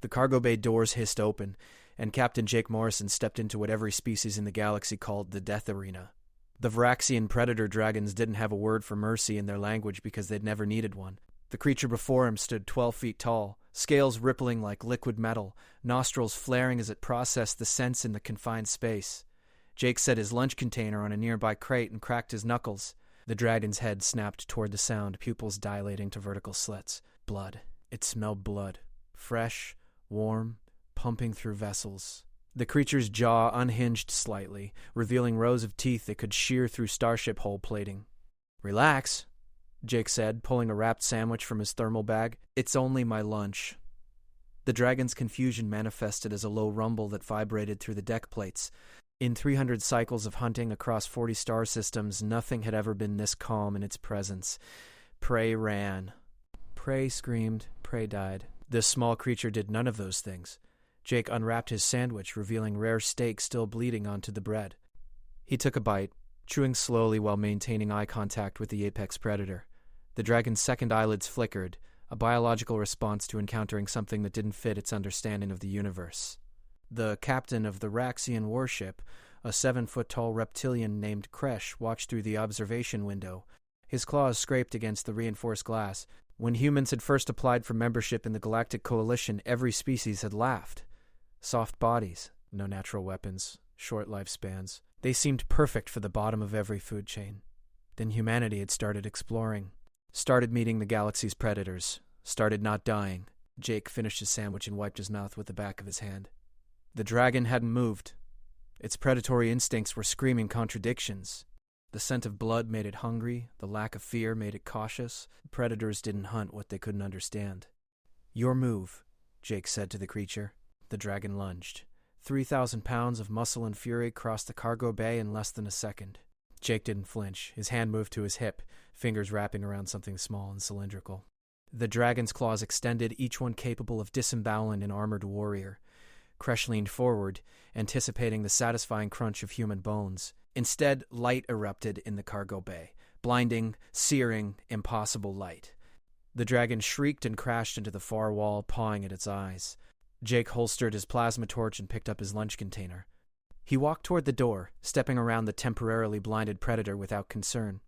The cargo bay doors hissed open, and Captain Jake Morrison stepped into what every species in the galaxy called the Death Arena. The Varaxian predator dragons didn't have a word for mercy in their language because they'd never needed one. The creature before him stood 12 feet tall, scales rippling like liquid metal, nostrils flaring as it processed the scents in the confined space. Jake set his lunch container on a nearby crate and cracked his knuckles. The dragon's head snapped toward the sound, pupils dilating to vertical slits. Blood. It smelled blood. Fresh, warm, pumping through vessels. The creature's jaw unhinged slightly, revealing rows of teeth that could shear through starship hull plating. "Relax," Jake said, pulling a wrapped sandwich from his thermal bag. "It's only my lunch." The dragon's confusion manifested as a low rumble that vibrated through the deck plates. In 300 cycles of hunting across 40 star systems, nothing had ever been this calm in its presence. Prey ran. Prey screamed. Prey died. This small creature did none of those things. Jake unwrapped his sandwich, revealing rare steak still bleeding onto the bread. He took a bite, chewing slowly while maintaining eye contact with the apex predator. The dragon's second eyelids flickered, a biological response to encountering something that didn't fit its understanding of the universe. The captain of the Raxian warship, a 7-foot-tall reptilian named Kresh, watched through the observation window. His claws scraped against the reinforced glass. When humans had first applied for membership in the Galactic Coalition, every species had laughed. Soft bodies, no natural weapons, short lifespans. They seemed perfect for the bottom of every food chain. Then humanity had started exploring, started meeting the galaxy's predators, started not dying. Jake finished his sandwich and wiped his mouth with the back of his hand. The dragon hadn't moved. Its predatory instincts were screaming contradictions. The scent of blood made it hungry, the lack of fear made it cautious. The predators didn't hunt what they couldn't understand. "Your move," Jake said to the creature. The dragon lunged. 3,000 pounds of muscle and fury crossed the cargo bay in less than a second. Jake didn't flinch. His hand moved to his hip, fingers wrapping around something small and cylindrical. The dragon's claws extended, each one capable of disemboweling an armored warrior. Kresh leaned forward, anticipating the satisfying crunch of human bones. Instead, light erupted in the cargo bay. Blinding, searing, impossible light. The dragon shrieked and crashed into the far wall, pawing at its eyes. Jake holstered his plasma torch and picked up his lunch container. He walked toward the door, stepping around the temporarily blinded predator without concern.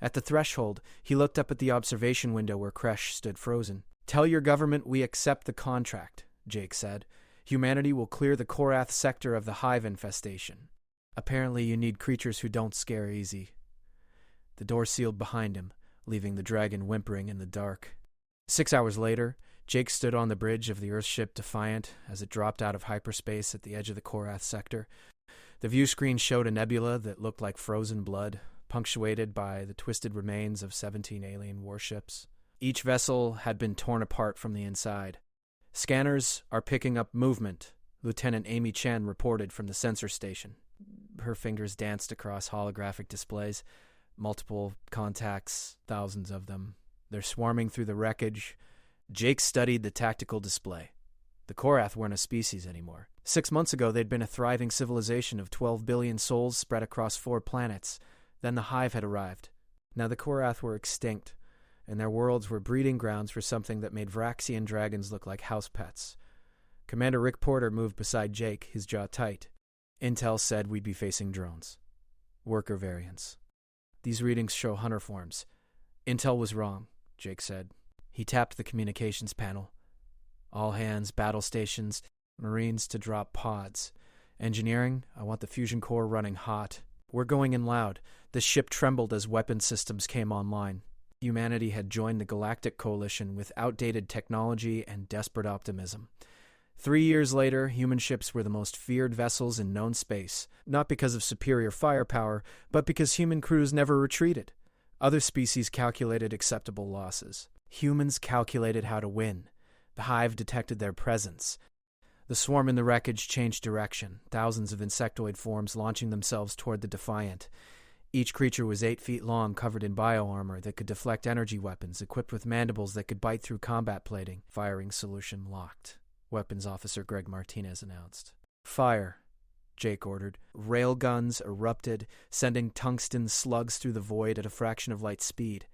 At the threshold, he looked up at the observation window where Kresh stood frozen. "Tell your government we accept the contract," Jake said. "Humanity will clear the Korath sector of the hive infestation. Apparently you need creatures who don't scare easy." The door sealed behind him, leaving the dragon whimpering in the dark. 6 hours later, Jake stood on the bridge of the Earthship Defiant as it dropped out of hyperspace at the edge of the Korath sector. The view screen showed a nebula that looked like frozen blood, punctuated by the twisted remains of 17 alien warships. Each vessel had been torn apart from the inside. "Scanners are picking up movement," Lieutenant Amy Chen reported from the sensor station. Her fingers danced across holographic displays. Multiple contacts, thousands of them. They're swarming through the wreckage. Jake studied the tactical display. The Korath weren't a species anymore. 6 months ago, they'd been a thriving civilization of 12 billion souls spread across 4 planets. Then the hive had arrived. Now the Korath were extinct, and their worlds were breeding grounds for something that made Varaxian dragons look like house pets. Commander Rick Porter moved beside Jake, his jaw tight. "Intel said we'd be facing drones. Worker variants. These readings show hunter forms. Intel was wrong," Jake said. He tapped the communications panel. "All hands, battle stations, Marines to drop pods. Engineering, I want the fusion core running hot. We're going in loud." The ship trembled as weapon systems came online. Humanity had joined the Galactic Coalition with outdated technology and desperate optimism. 3 years later, human ships were the most feared vessels in known space, not because of superior firepower, but because human crews never retreated. Other species calculated acceptable losses. Humans calculated how to win. The hive detected their presence. The swarm in the wreckage changed direction, thousands of insectoid forms launching themselves toward the Defiant. Each creature was 8 feet long, covered in bioarmor that could deflect energy weapons, equipped with mandibles that could bite through combat plating. "Firing solution locked," Weapons Officer Greg Martinez announced. "Fire," Jake ordered. Railguns erupted, sending tungsten slugs through the void at a fraction of light speed.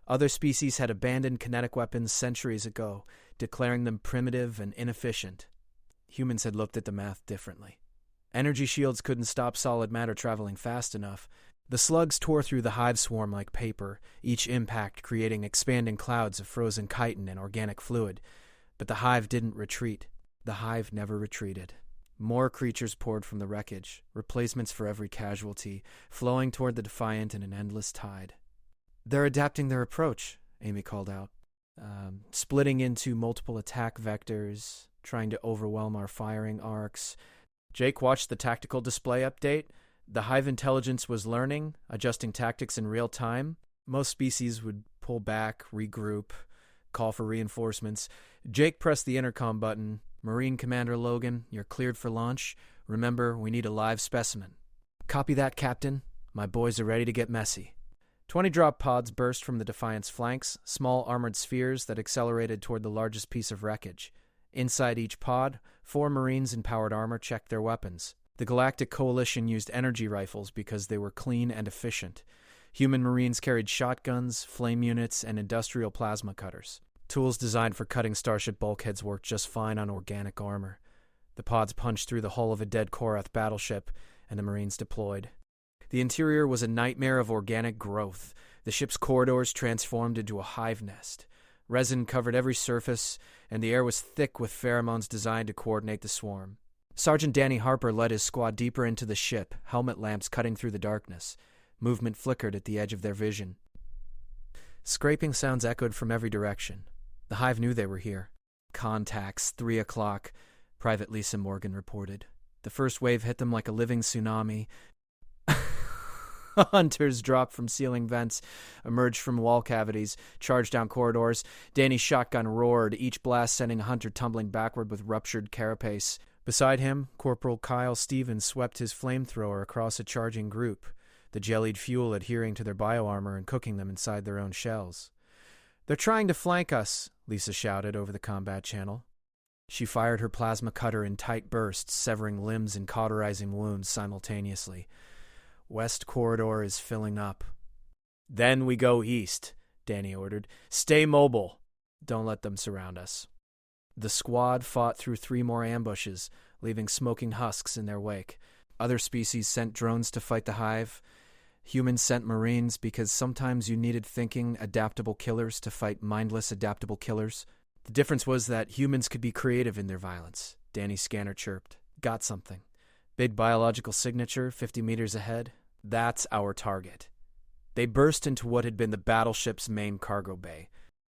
Other species had abandoned kinetic weapons centuries ago, declaring them primitive and inefficient. Humans had looked at the math differently. Energy shields couldn't stop solid matter traveling fast enough. The slugs tore through the hive swarm like paper, each impact creating expanding clouds of frozen chitin and organic fluid. But the hive didn't retreat. The hive never retreated. More creatures poured from the wreckage, replacements for every casualty, flowing toward the Defiant in an endless tide. "They're adapting their approach," Amy called out. "Splitting into multiple attack vectors, trying to overwhelm our firing arcs." Jake watched the tactical display update. The hive intelligence was learning, adjusting tactics in real time. Most species would pull back, regroup, call for reinforcements. Jake pressed the intercom button. "Marine Commander Logan, you're cleared for launch. Remember, we need a live specimen." "Copy that, Captain. My boys are ready to get messy." 20 drop pods burst from the Defiant's flanks, small armored spheres that accelerated toward the largest piece of wreckage. Inside each pod, 4 Marines in powered armor checked their weapons. The Galactic Coalition used energy rifles because they were clean and efficient. Human Marines carried shotguns, flame units, and industrial plasma cutters. Tools designed for cutting starship bulkheads worked just fine on organic armor. The pods punched through the hull of a dead Korath battleship, and the Marines deployed. The interior was a nightmare of organic growth. The ship's corridors transformed into a hive nest. Resin covered every surface, and the air was thick with pheromones designed to coordinate the swarm. Sergeant Danny Harper led his squad deeper into the ship, helmet lamps cutting through the darkness. Movement flickered at the edge of their vision. Scraping sounds echoed from every direction. The hive knew they were here. "Contacts, 3 o'clock, Private Lisa Morgan reported. The first wave hit them like a living tsunami. Hunters dropped from ceiling vents, emerged from wall cavities, charged down corridors. Danny's shotgun roared, each blast sending a hunter tumbling backward with ruptured carapace. Beside him, Corporal Kyle Stevens swept his flamethrower across a charging group, the jellied fuel adhering to their bioarmor and cooking them inside their own shells. "They're trying to flank us," Lisa shouted over the combat channel. She fired her plasma cutter in tight bursts, severing limbs and cauterizing wounds simultaneously. "West corridor is filling up." "Then we go east," Danny ordered. "Stay mobile. Don't let them surround us." The squad fought through 3 more ambushes, leaving smoking husks in their wake. Other species sent drones to fight the hive. Humans sent Marines because sometimes you needed thinking, adaptable killers to fight mindless, adaptable killers. The difference was that humans could be creative in their violence. Danny's scanner chirped. "Got something. Big biological signature, 50 meters ahead. That's our target." They burst into what had been the battleship's main cargo bay.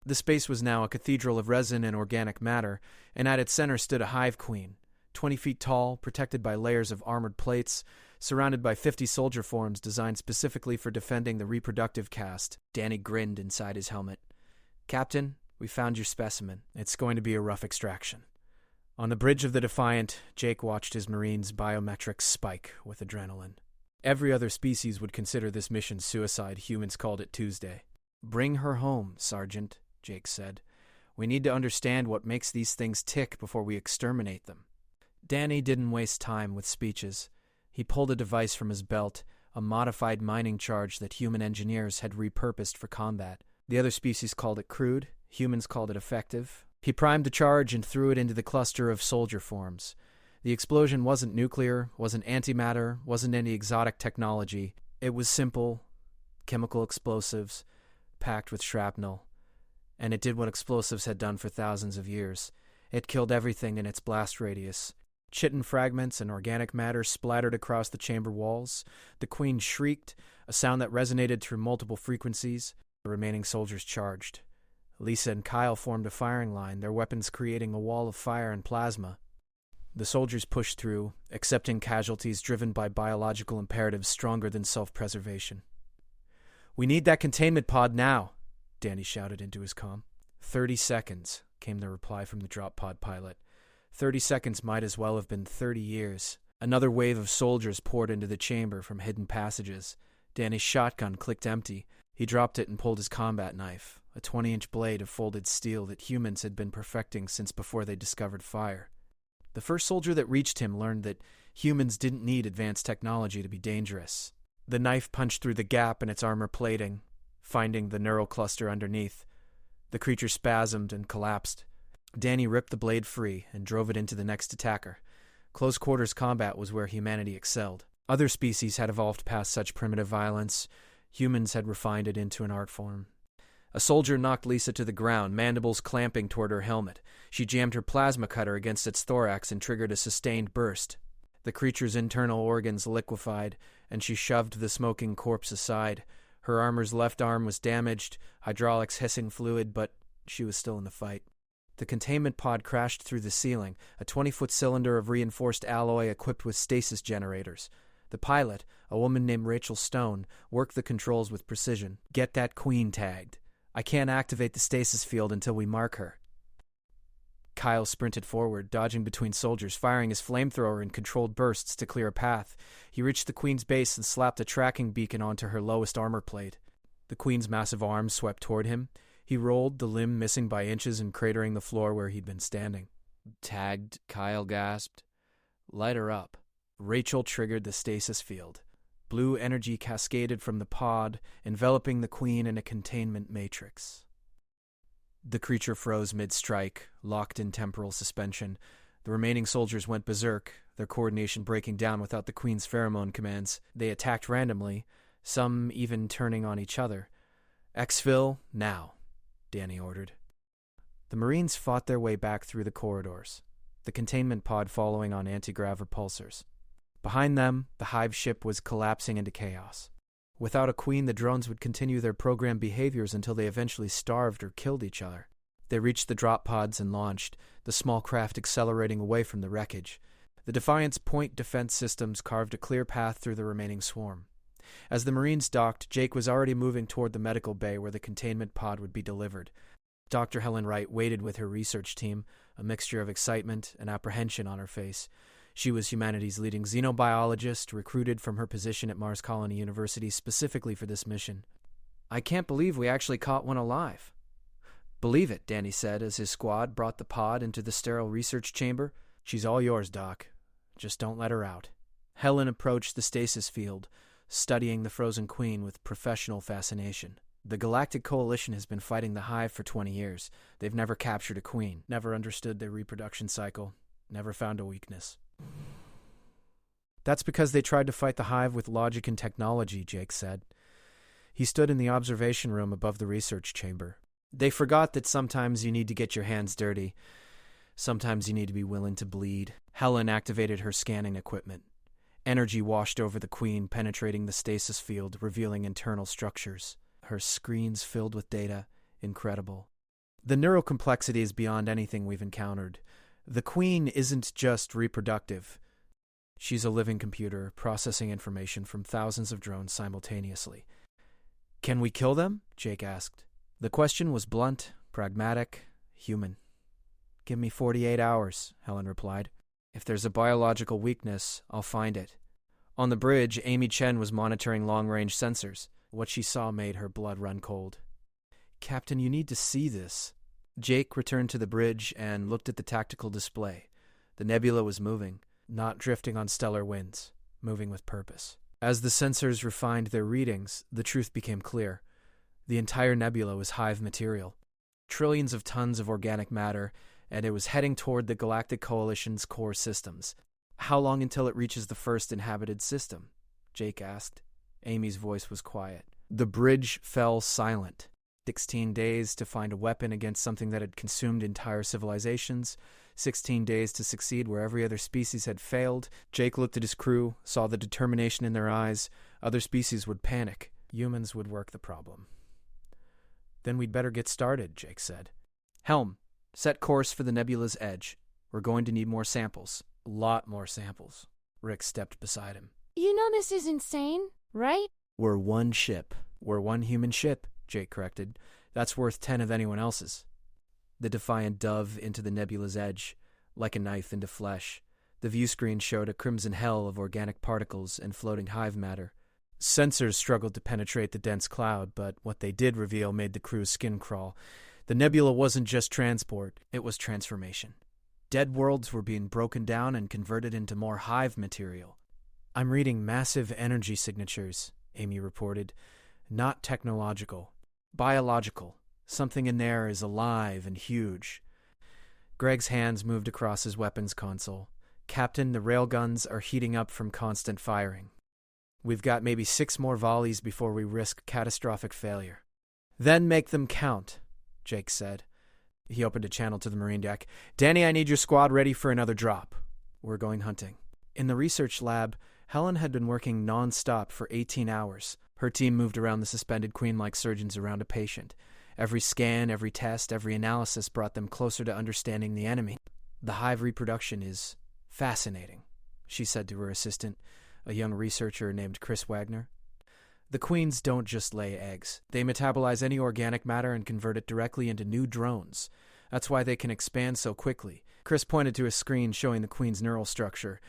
The space was now a cathedral of resin and organic matter, and at its center stood a hive queen, 20 feet tall, protected by layers of armored plates, surrounded by 50 soldier forms designed specifically for defending the reproductive caste. Danny grinned inside his helmet. "Captain, we found your specimen. It's going to be a rough extraction." On the bridge of the Defiant, Jake watched his Marines' biometrics spike with adrenaline. Every other species would consider this mission suicide. Humans called it Tuesday. "Bring her home, Sergeant," Jake said. "We need to understand what makes these things tick before we exterminate them." Danny didn't waste time with speeches. He pulled a device from his belt, a modified mining charge that human engineers had repurposed for combat. The other species called it crude. Humans called it effective. He primed the charge and threw it into the cluster of soldier forms. The explosion wasn't nuclear, wasn't antimatter, wasn't any exotic technology. It was simple, chemical explosives, packed with shrapnel. And it did what explosives had done for thousands of years. It killed everything in its blast radius. Chitin fragments and organic matter splattered across the chamber walls. The Queen shrieked, a sound that resonated through multiple frequencies. The remaining soldiers charged. Lisa and Kyle formed a firing line, their weapons creating a wall of fire and plasma. The soldiers pushed through, accepting casualties driven by biological imperatives stronger than self-preservation. "We need that containment pod now," Danny shouted into his comm. 30 seconds, came the reply from the drop pod pilot. 30 seconds might as well have been 30 years. Another wave of soldiers poured into the chamber from hidden passages. Danny's shotgun clicked empty. He dropped it and pulled his combat knife, a 20-inch blade of folded steel that humans had been perfecting since before they discovered fire. The first soldier that reached him learned that humans didn't need advanced technology to be dangerous. The knife punched through the gap in its armor plating, finding the neural cluster underneath. The creature spasmed and collapsed. Danny ripped the blade free and drove it into the next attacker. Close quarters combat was where humanity excelled. Other species had evolved past such primitive violence. Humans had refined it into an art form. A soldier knocked Lisa to the ground, mandibles clamping toward her helmet. She jammed her plasma cutter against its thorax and triggered a sustained burst. The creature's internal organs liquefied, and she shoved the smoking corpse aside. Her armor's left arm was damaged, hydraulics hissing fluid, but she was still in the fight. The containment pod crashed through the ceiling, a 20-foot cylinder of reinforced alloy equipped with stasis generators. The pilot, a woman named Rachel Stone, worked the controls with precision. "Get that queen tagged. I can't activate the stasis field until we mark her." Kyle sprinted forward, dodging between soldiers, firing his flamethrower in controlled bursts to clear a path. He reached the queen's base and slapped a tracking beacon onto her lowest armor plate. The queen's massive arms swept toward him. He rolled, the limb missing by inches and cratering the floor where he'd been standing. "Tagged," Kyle gasped. "Light her up." Rachel triggered the stasis field. Blue energy cascaded from the pod, enveloping the queen in a containment matrix. The creature froze mid-strike, locked in temporal suspension. The remaining soldiers went berserk, their coordination breaking down without the queen's pheromone commands. They attacked randomly, some even turning on each other. "Exfil, now," Danny ordered. The Marines fought their way back through the corridors, the containment pod following on anti-grav repulsors. Behind them, the hive ship was collapsing into chaos. Without a queen, the drones would continue their programmed behaviors until they eventually starved or killed each other. They reached the drop pods and launched, the small craft accelerating away from the wreckage. The Defiant's point defense systems carved a clear path through the remaining swarm. As the Marines docked, Jake was already moving toward the medical bay where the containment pod would be delivered. Dr. Helen Wright waited with her research team, a mixture of excitement and apprehension on her face. She was humanity's leading xenobiologist, recruited from her position at Mars Colony University specifically for this mission. "I can't believe we actually caught one alive." "Believe it," Danny said as his squad brought the pod into the sterile research chamber. "She's all yours, Doc. Just don't let her out." Helen approached the stasis field, studying the frozen queen with professional fascination. The Galactic Coalition has been fighting the Hive for 20 years. They've never captured a queen, never understood their reproduction cycle, never found a weakness. "That's because they tried to fight the Hive with logic and technology," Jake said. He stood in the observation room above the research chamber. "They forgot that sometimes you need to get your hands dirty. Sometimes you need to be willing to bleed." Helen activated her scanning equipment. Energy washed over the queen, penetrating the stasis field, revealing internal structures. Her screens filled with data. Incredible. The neural complexity is beyond anything we've encountered. The queen isn't just reproductive. She's a living computer, processing information from thousands of drones simultaneously. "Can we kill them?" Jake asked. The question was blunt, pragmatic, human. "Give me 48 hours, Helen replied. "If there's a biological weakness, I'll find it." On the bridge, Amy Chen was monitoring long-range sensors. What she saw made her blood run cold. "Captain, you need to see this." Jake returned to the bridge and looked at the tactical display. The nebula was moving, not drifting on stellar winds, moving with purpose. As the sensors refined their readings, the truth became clear. The entire nebula was hive material. Trillions of tons of organic matter, and it was heading toward the Galactic Coalition's core systems. "How long until it reaches the first inhabited system?" Jake asked. Amy's voice was quiet. The bridge fell silent. 16 days to find a weapon against something that had consumed entire civilizations. 16 days to succeed where every other species had failed. Jake looked at his crew, saw the determination in their eyes. Other species would panic. Humans would work the problem. "Then we'd better get started," Jake said. "Helm, set course for the nebula's edge. We're going to need more samples. A lot more samples." Rick stepped beside him. "You know this is insane, right?" "We're one ship. We're one human ship," Jake corrected. "That's worth 10 of anyone else's." The Defiant dove into the nebula's edge, like a knife into flesh. The view screen showed a crimson hell of organic particles and floating hive matter. Sensors struggled to penetrate the dense cloud, but what they did reveal made the crew's skin crawl. The nebula wasn't just transport, it was transformation. Dead worlds were being broken down and converted into more hive material. "I'm reading massive energy signatures," Amy reported. "Not technological, Biological. Something in there is alive and huge. Greg's hands moved across his weapons console. Captain, the railguns are heating up from constant firing. We've got maybe 6 more volleys before we risk catastrophic failure. Then make them count, Jake said. He opened a channel to the marine deck. Danny, I need your squad ready for another drop. We're going hunting. In the research lab, Helen had been working non-stop for 18 hours. Her team moved around the suspended queen like surgeons around a patient. Every scan, every test, every analysis brought them closer to understanding the enemy. The hive reproduction is fascinating, she said to her assistant, a young researcher named Chris Wagner. The queens don't just lay eggs. They metabolize any organic matter and convert it directly into new drones. That's why they can expand so quickly. Chris pointed to a screen showing the queen's neural structure.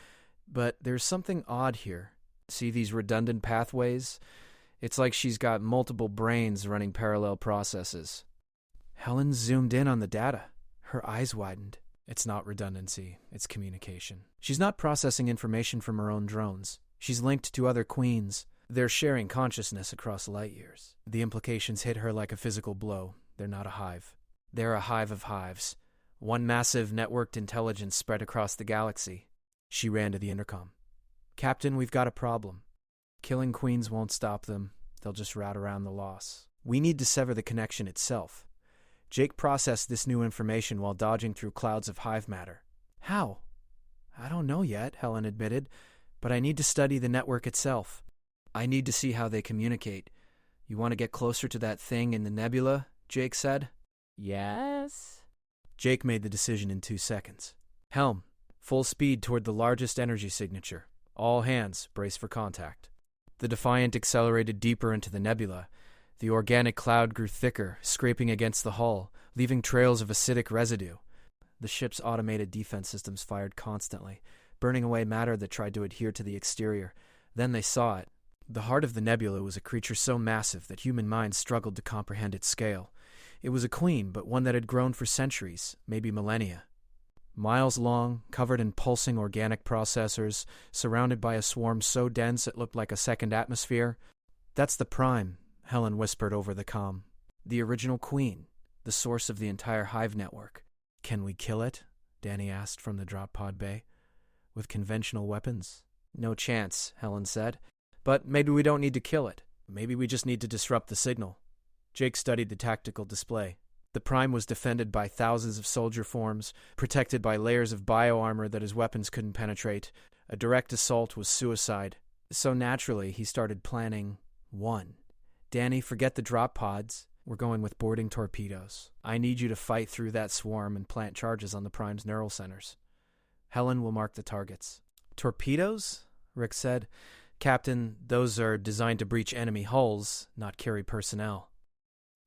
But there's something odd here. See these redundant pathways? It's like she's got multiple brains running parallel processes. Helen zoomed in on the data. Her eyes widened. It's not redundancy, it's communication. She's not processing information from her own drones. She's linked to other queens. They're sharing consciousness across light years. The implications hit her like a physical blow. They're not a hive. They're a hive of hives. One massive networked intelligence spread across the galaxy. She ran to the intercom. Captain, we've got a problem. Killing queens won't stop them. They'll just route around the loss. We need to sever the connection itself. Jake processed this new information while dodging through clouds of hive matter. How? I don't know yet, Helen admitted, but I need to study the network itself. I need to see how they communicate. You want to get closer to that thing in the nebula? Jake said. Yes. Jake made the decision in 2 seconds. Helm, full speed toward the largest energy signature. All hands, brace for contact. The Defiant accelerated deeper into the nebula. The organic cloud grew thicker, scraping against the hull, leaving trails of acidic residue. The ship's automated defense systems fired constantly, burning away matter that tried to adhere to the exterior. Then they saw it. The heart of the nebula was a creature so massive that human minds struggled to comprehend its scale. It was a queen, but one that had grown for centuries, maybe millennia. Miles long, covered in pulsing organic processors, surrounded by a swarm so dense it looked like a second atmosphere. That's the Prime, Helen whispered over the comm. The original queen, the source of the entire hive network. Can we kill it? Danny asked from the drop pod bay. With conventional weapons? No chance, Helen said. But maybe we don't need to kill it. Maybe we just need to disrupt the signal. Jake studied the tactical display. The Prime was defended by thousands of soldier forms, protected by layers of bioarmor that his weapons couldn't penetrate. A direct assault was suicide. So naturally, he started planning 1. Danny, forget the drop pods. We're going with boarding torpedoes. I need you to fight through that swarm and plant charges on the Prime's neural centers. Helen will mark the targets. Torpedoes? Rick said. Captain, those are designed to breach enemy hulls, not carry personnel.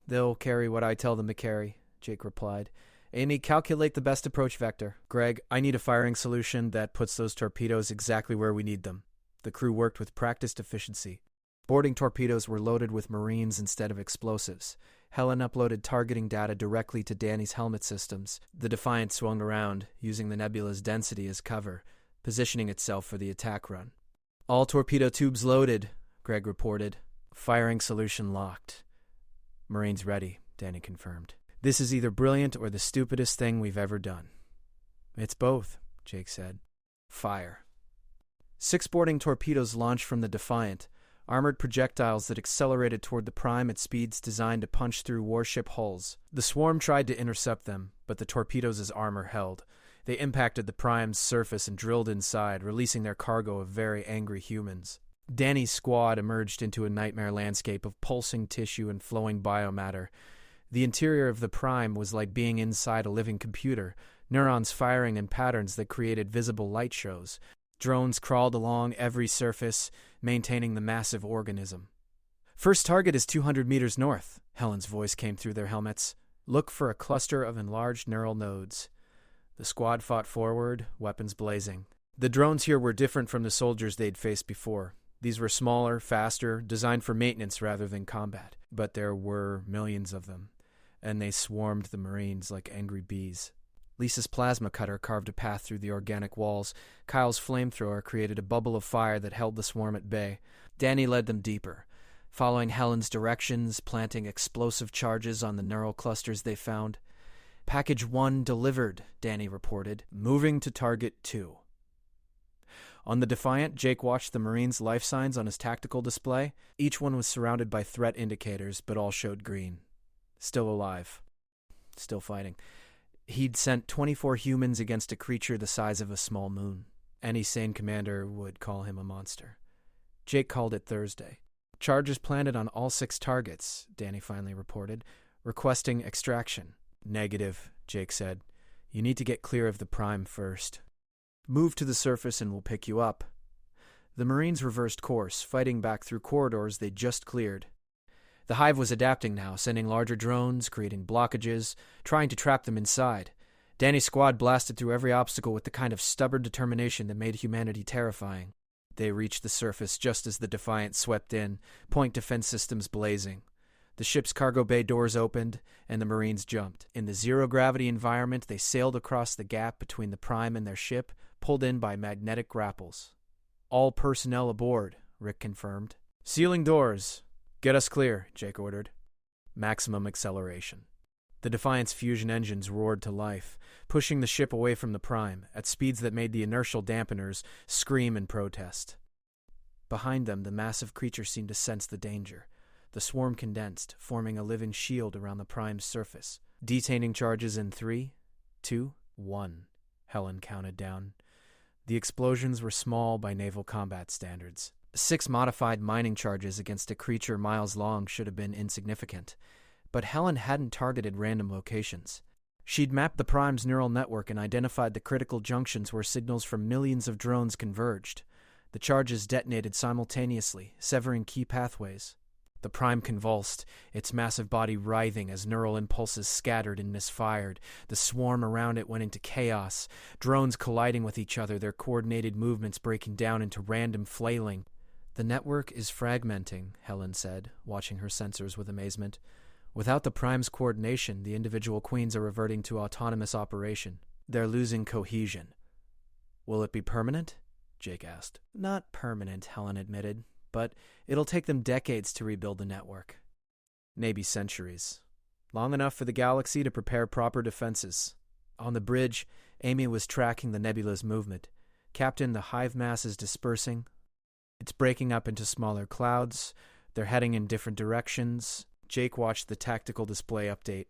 They'll carry what I tell them to carry, Jake replied. Amy, calculate the best approach vector. Greg, I need a firing solution that puts those torpedoes exactly where we need them. The crew worked with practiced efficiency. Boarding torpedoes were loaded with Marines instead of explosives. Helen uploaded targeting data directly to Danny's helmet systems. The Defiant swung around, using the nebula's density as cover, positioning itself for the attack run. All torpedo tubes loaded, Greg reported. Firing solution locked. Marines ready, Danny confirmed. This is either brilliant or the stupidest thing we've ever done. It's both, Jake said. Fire. 6 boarding torpedoes launched from the Defiant, armored projectiles that accelerated toward the Prime at speeds designed to punch through warship hulls. The swarm tried to intercept them, but the torpedoes' armor held. They impacted the Prime's surface and drilled inside, releasing their cargo of very angry humans. Danny's squad emerged into a nightmare landscape of pulsing tissue and flowing biomatter. The interior of the Prime was like being inside a living computer, neurons firing in patterns that created visible light shows. Drones crawled along every surface, maintaining the massive organism. First target is 200 meters north, Helen's voice came through their helmets. Look for a cluster of enlarged neural nodes. The squad fought forward, weapons blazing. The drones here were different from the soldiers they'd faced before. These were smaller, faster, designed for maintenance rather than combat. But there were millions of them, and they swarmed the Marines like angry bees. Lisa's plasma cutter carved a path through the organic walls. Kyle's flamethrower created a bubble of fire that held the swarm at bay. Danny led them deeper. following Helen's directions, planting explosive charges on the neural clusters they found. Package 1 delivered, Danny reported, moving to target 2. On the Defiant, Jake watched the Marine's life signs on his tactical display. Each one was surrounded by threat indicators, but all showed green. Still alive. Still fighting. He'd sent 24 humans against a creature the size of a small moon. Any sane commander would call him a monster. Jake called it Thursday. Charges planted on all 6 targets, Danny finally reported, requesting extraction. Negative, Jake said. You need to get clear of the Prime first. Move to the surface and we'll pick you up. The Marines reversed course, fighting back through corridors they'd just cleared. The hive was adapting now, sending larger drones, creating blockages, trying to trap them inside. Danny's squad blasted through every obstacle with the kind of stubborn determination that made humanity terrifying. They reached the surface just as the Defiant swept in, point defense systems blazing. The ship's cargo bay doors opened, and the Marines jumped. In the zero-gravity environment, they sailed across the gap between the Prime and their ship, pulled in by magnetic grapples. All personnel aboard, Rick confirmed. Sealing doors. Get us clear, Jake ordered. Maximum acceleration. The Defiant's fusion engines roared to life, pushing the ship away from the Prime at speeds that made the inertial dampeners scream in protest. Behind them, the massive creature seemed to sense the danger. The swarm condensed, forming a living shield around the Prime's surface. Detaining charges in 3, 2, 1, Helen counted down. The explosions were small by naval combat standards. 6 modified mining charges against a creature miles long should have been insignificant. But Helen hadn't targeted random locations. She'd mapped the Prime's neural network and identified the critical junctions where signals from millions of drones converged. The charges detonated simultaneously, severing key pathways. The Prime convulsed, its massive body writhing as neural impulses scattered and misfired. The swarm around it went into chaos, drones colliding with each other, their coordinated movements breaking down into random flailing. The network is fragmenting, Helen said, watching her sensors with amazement. Without the Prime's coordination, the individual queens are reverting to autonomous operation. They're losing cohesion. Will it be permanent? Jake asked. Not permanent, Helen admitted, but it'll take them decades to rebuild the network. Maybe centuries. Long enough for the galaxy to prepare proper defenses. On the bridge, Amy was tracking the nebula's movement. Captain, the hive mass is dispersing. It's breaking up into smaller clouds. They're heading in different directions. Jake watched the tactical display update.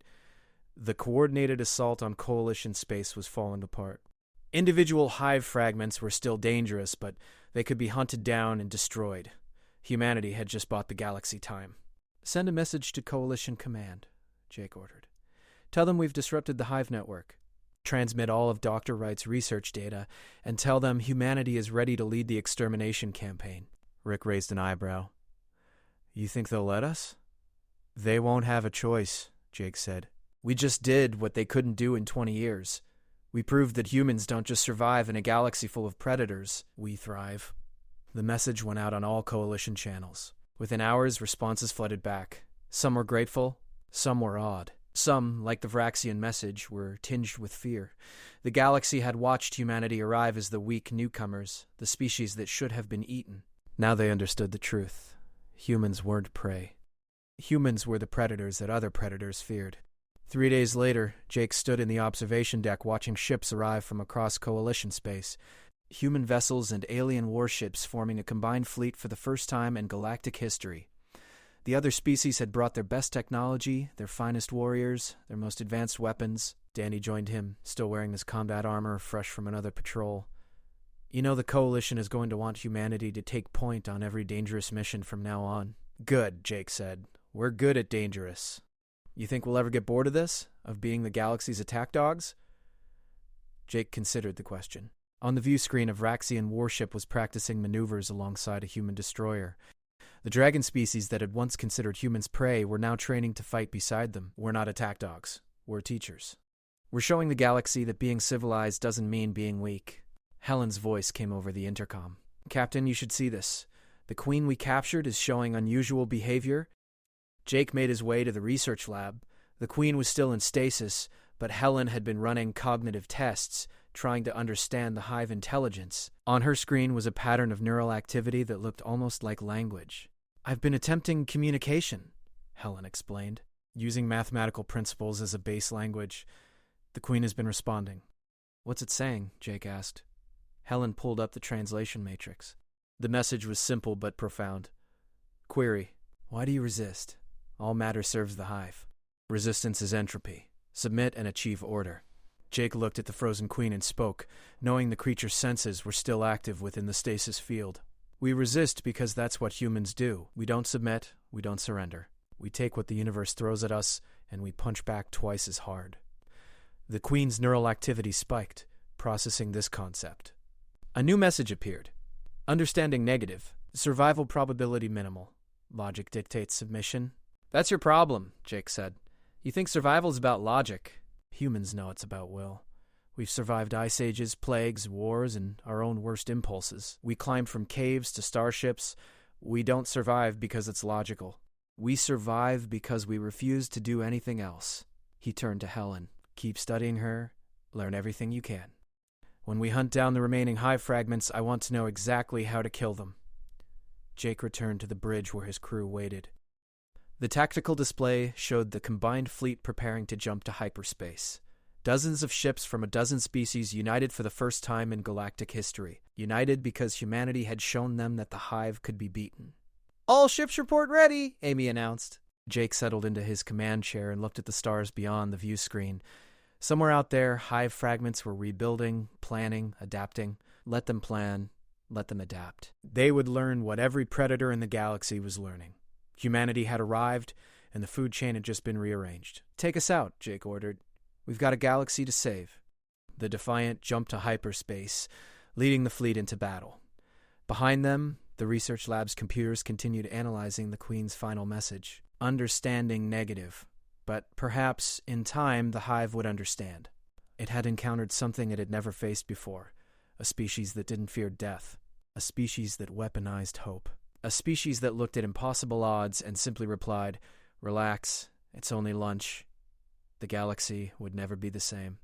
The coordinated assault on Coalition space was falling apart. Individual hive fragments were still dangerous, but they could be hunted down and destroyed. Humanity had just bought the galaxy time. Send a message to Coalition Command, Jake ordered. Tell them we've disrupted the hive network. Transmit all of Dr. Wright's research data, and tell them humanity is ready to lead the extermination campaign. Rick raised an eyebrow. You think they'll let us? They won't have a choice, Jake said. We just did what they couldn't do in 20 years. We proved that humans don't just survive in a galaxy full of predators. We thrive. The message went out on all Coalition channels. Within hours, responses flooded back. Some were grateful, some were awed. Some, like the Vraxian message, were tinged with fear. The galaxy had watched humanity arrive as the weak newcomers, the species that should have been eaten. Now they understood the truth. Humans weren't prey. Humans were the predators that other predators feared. 3 days later, Jake stood in the observation deck watching ships arrive from across Coalition space. Human vessels and alien warships forming a combined fleet for the first time in galactic history. The other species had brought their best technology, their finest warriors, their most advanced weapons. Danny joined him, still wearing his combat armor, fresh from another patrol. You know the Coalition is going to want humanity to take point on every dangerous mission from now on. Good, Jake said. We're good at dangerous. You think we'll ever get bored of this? Of being the galaxy's attack dogs? Jake considered the question. On the view screen, a Vraxian warship was practicing maneuvers alongside a human destroyer. The dragon species that had once considered humans prey were now training to fight beside them. We're not attack dogs. We're teachers. We're showing the galaxy that being civilized doesn't mean being weak. Helen's voice came over the intercom. Captain, you should see this. The queen we captured is showing unusual behavior. Jake made his way to the research lab. The queen was still in stasis, but Helen had been running cognitive tests, trying to understand the hive intelligence. On her screen was a pattern of neural activity that looked almost like language. I've been attempting communication, Helen explained, using mathematical principles as a base language. The Queen has been responding. What's it saying? Jake asked. Helen pulled up the translation matrix. The message was simple but profound. Query: why do you resist? All matter serves the hive. Resistance is entropy. Submit and achieve order. Jake looked at the frozen Queen and spoke, knowing the creature's senses were still active within the stasis field. We resist because that's what humans do. We don't submit, we don't surrender. We take what the universe throws at us, and we punch back twice as hard. The Queen's neural activity spiked, processing this concept. A new message appeared. Understanding negative. Survival probability minimal. Logic dictates submission. That's your problem, Jake said. You think survival is about logic. Humans know it's about will. We've survived ice ages, plagues, wars, and our own worst impulses. We climbed from caves to starships. We don't survive because it's logical. We survive because we refuse to do anything else. He turned to Helen. Keep studying her. Learn everything you can. When we hunt down the remaining hive fragments, I want to know exactly how to kill them. Jake returned to the bridge where his crew waited. The tactical display showed the combined fleet preparing to jump to hyperspace. Dozens of ships from a dozen species united for the first time in galactic history. United because humanity had shown them that the hive could be beaten. All ships report ready, Amy announced. Jake settled into his command chair and looked at the stars beyond the view screen. Somewhere out there, hive fragments were rebuilding, planning, adapting. Let them plan, let them adapt. They would learn what every predator in the galaxy was learning. Humanity had arrived, and the food chain had just been rearranged. Take us out, Jake ordered. We've got a galaxy to save. The Defiant jumped to hyperspace, leading the fleet into battle. Behind them, the research lab's computers continued analyzing the Queen's final message. Understanding negative. But perhaps, in time, the hive would understand. It had encountered something it had never faced before. A species that didn't fear death. A species that weaponized hope. A species that looked at impossible odds and simply replied, "Relax, it's only lunch." The galaxy would never be the same.